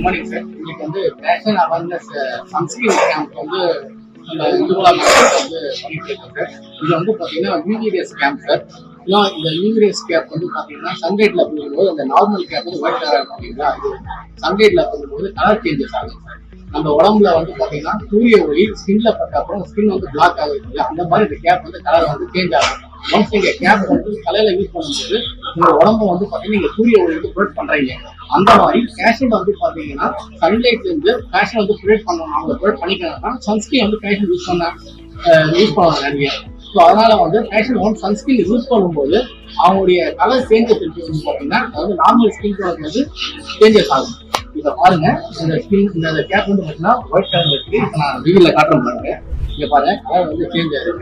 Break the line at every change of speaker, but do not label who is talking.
Morning sir. இன்னைக்கு வந்து fashion awareness sunscreen camp வந்து நம்ம இந்துவா வந்து பண்ணிட்டு இருக்கோம் சார். இது வந்து பார்த்தீங்கன்னா யூவிரேஸ் கேம்ப் சார். இந்த யூவிரேஸ் கேப் வந்து பார்த்தீங்கன்னா சன்லைட்ல போகும்போது அந்த நார்மல் கேப் வந்து ஒயிட் கலர் பார்த்தீங்களா, இது சன்லைட்ல போகும்போது கலர் சேஞ்சஸ் ஆகும் சார். நம்ம உடம்புல வந்து பார்த்தீங்கன்னா சூரிய ஒளி ஸ்கின்ல பட்ட அப்புறம் ஸ்கின் வந்து பிளாக் ஆகுது. அந்த மாதிரி இந்த கேப் வந்து கலர் வந்து சேஞ்ச் ஆகும். ஒன்ஸ் நீங்க கேப் வந்து தலையில யூஸ் பண்ணும்போது உங்க உடம்பு வந்து பார்த்தீங்கன்னா நீங்க சூரிய ஒளி வந்து ப்ரொடெக்ட் பண்றீங்க. அந்த மாதிரி ஃபேஷன் வந்து பார்த்தீங்கன்னா சன்லைட்ல இருந்து ஃபேஷன் வந்து ப்ரொடெக்ட் பண்ணணும், அவங்க ப்ரொடெக்ட் பண்ணிக்கணும்னா சன்ஸ்கிரீன் வந்து ஃபேஷன் யூஸ் பண்ணுவாங்க நிறைய. ஸோ அதனால வந்து ஃபேஷன் ஒன் சன்ஸ்கிரீன் யூஸ் பண்ணும்போது அவங்களுடைய கலர் சேஞ்சஸ் இருக்கு வந்து பார்த்தீங்கன்னா அதாவது நார்மல் ஸ்கின் கலர் வந்து சேஞ்சஸ் ஆகும். இதை பாருங்க, இந்த ஸ்கின் இந்த கேப் வந்து பார்த்தீங்கன்னா ஒயிட் கலர் இருக்கு. இப்போ நான் ரிவியூல காட்டுறேன் பாருங்க. இங்க பாருங்க கலர் வந்து சேஞ்ச் ஆயிருக்கு.